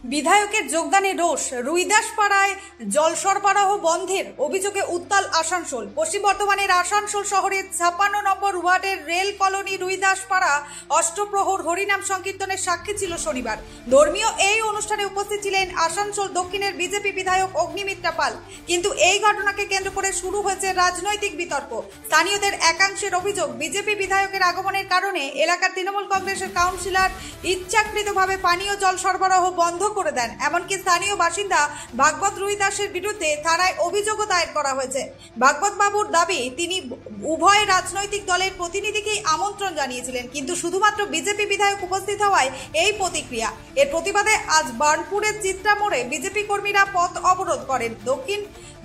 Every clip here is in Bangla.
বিধায়কের যোগদানে রোষ। রুইদাসপাড়ায় জল সরবরাহ বন্ধের অভিযোগে উত্তাল আসানসোল। পশ্চিম বর্ধমানের আসানসোল শহরের ৫৬ নম্বর ওয়ার্ডের রেল কলোনি রুইদাসপাড়া অষ্টপ্রহর হরিনাম সংকীর্তনের সাক্ষী ছিল শনিবার। ধর্মীয় এই অনুষ্ঠানে উপস্থিত ছিলেন আসানসোল দক্ষিণের বিজেপি বিধায়ক অগ্নিমিত্রা পাল। কিন্তু এই ঘটনাকে কেন্দ্র করে শুরু হয়েছে রাজনৈতিক বিতর্ক। স্থানীয়দের একাংশের অভিযোগ, বিজেপি বিধায়কের আগমনের কারণে এলাকার তৃণমূল কংগ্রেসের কাউন্সিলর ইচ্ছাকৃতভাবে পানীয় জল সরবরাহ বন্ধ করে দেন। এমনকি স্থানীয় বাসিন্দা ভাগবত রুইদাসের বিরুদ্ধে থানায় অভিযোগও দায়ের করা হয়েছে। ভাগবত বাবুর দাবি, তিনি উভয় রাজনৈতিক দলের প্রতিনিধিকেই আমন্ত্রণ জানিয়েছিলেন, কিন্তু শুধুমাত্র বিজেপি বিধায়ক উপস্থিত হওয়ায় এই প্রতিক্রিয়া। এর প্রতিবাদে আজ বার্নপুরের চিত্রা মোড়ে বিজেপি কর্মীরা পথ অবরোধ করেন।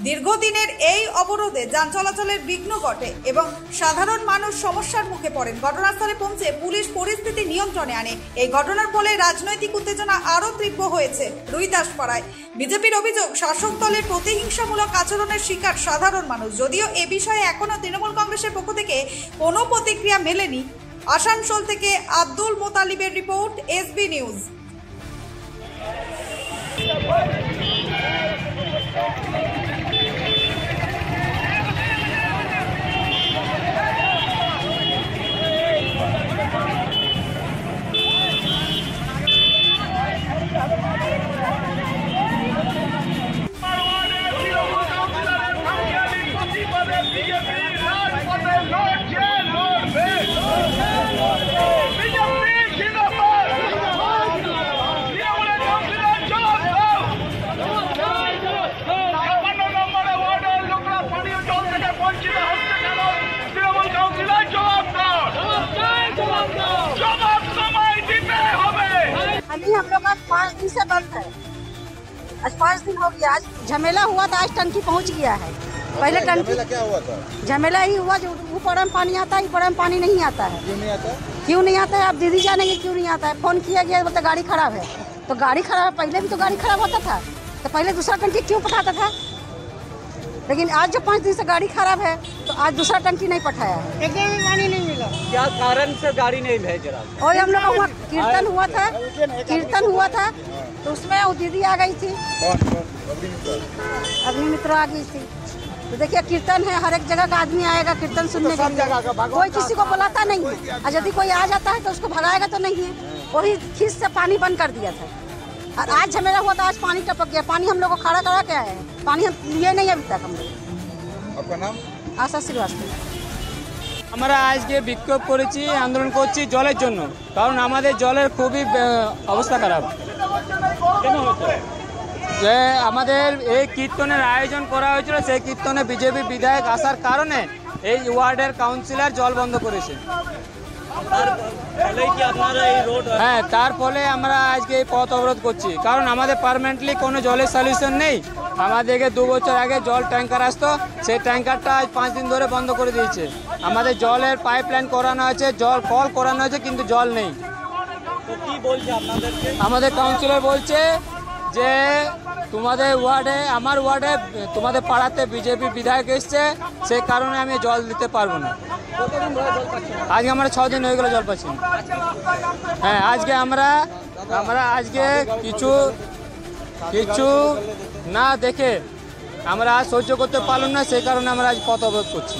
দীর্ঘদিনের এই অবরোধে যান চলাচলের বিঘ্ন ঘটে এবং সাধারণ মানুষ সমস্যার মুখে পড়েন। ঘটনাস্থলে পৌঁছে পুলিশ পরিস্থিতি নিয়ন্ত্রণে আনে। এই ঘটনার ফলে রাজনৈতিক উত্তেজনা আরও তীব্র হয়েছে রুইদাসপাড়ায়। বিজেপির অভিযোগ, শাসক দলের প্রতিহিংসামূলক আচরণের শিকার সাধারণ মানুষ। যদিও এ বিষয়ে এখনও তৃণমূল কংগ্রেসের পক্ষ থেকে কোনো প্রতিক্রিয়া মেলেনি। আসানসোল থেকে আব্দুল মোতালিবের রিপোর্ট, এসবি নিউজ। हम लोग आज 5 दिन से बंद है। आज 5 दिन हो गया। आज झमेला हुआ था, आज टंकी पहुंच गया है। पहले टंकी क्या हुआ था? झमेला ही हुआ, जो ऊपर में पानी आता है, ऊपर में पानी नहीं आता है। क्यों नहीं आता? क्यों नहीं आता है? आप दीदी जानेंगे क्यों नहीं आता है। फोन किया गया, बोलते गाड़ी खराब है। तो गाड़ी खराब है, पहले भी तो गाड़ी खराब होता था, तो पहले दूसरा टंकी क्यों पठाता था? लेकिन आज जो 5 दिन से गाड़ी खराब है, तो आज दूसरा टंकी नहीं पठाया है। एकदम भी पानी नहीं मिला। क्या कारण से गाड़ी नहीं भेज रहा? और हम लोग का कीर्तन हुआ था, तो उसमें वो दीदी आ गई थी, अग्निमित्र आ गई थी। तो देखिए, कीर्तन है, हर एक जगह का आदमी आएगा कीर्तन सुनने के लिए। कोई किसी को बुलाता नहीं है, और यदि कोई आ जाता है तो उसको भगाएगा तो नहीं है। वही खींच से पानी बंद कर दिया था। और आज झमेला हुआ था, आज पानी टपक गया। पानी हम लोग को खड़ा करा के आए हैं, पानी हम लिए नहीं अभी तक। हम लोग। आपका नाम? आशा श्रीवास्तव। আমরা আজকে বিক্ষোভ করেছি, আন্দোলন করছি জলের জন্য, কারণ আমাদের জলের খুবই অবস্থা খারাপ। কেন হচ্ছে যে আমাদের এই কীর্তনের আয়োজন করা হয়েছিল, সেই কীর্তনে বিজেপি বিধায়ক আসার কারণে এই ওয়ার্ডের কাউন্সিলর জল বন্ধ করেছে। হ্যাঁ, তার ফলে আমরা আজকে এই পথ অবরোধ করছি, কারণ আমাদের পার্মানেন্টলি কোনো জলের সলিউশন নেই। আমাদেরকে 2 বছর আগে জল ট্যাঙ্কার আসতো, সেই ট্যাঙ্কারটা আজ 5 দিন ধরে বন্ধ করে দিয়েছে। আমাদের জলের পাইপলাইন করানো হয়েছে, জল কল করানো হয়েছে, কিন্তু জল নেই। কি বলছে আপনাদেরকে? আমাদের কাউন্সিলর বলছে যে তোমাদের ওয়ার্ডে, আমার ওয়ার্ডে, তোমাদের পাড়াতে বিজেপি বিধায়ক এসছে, সেই কারণে আমি জল দিতে পারবো না। আজকে আমরা 6 দিন হয়ে গেল জল পাচ্ছি না। হ্যাঁ, আজকে আমরা আজকে কিছু না দেখে আমরা আজ সহ্য করতে পারলাম না, সেই কারণে আমরা আজ পথ অবরোধ করছি।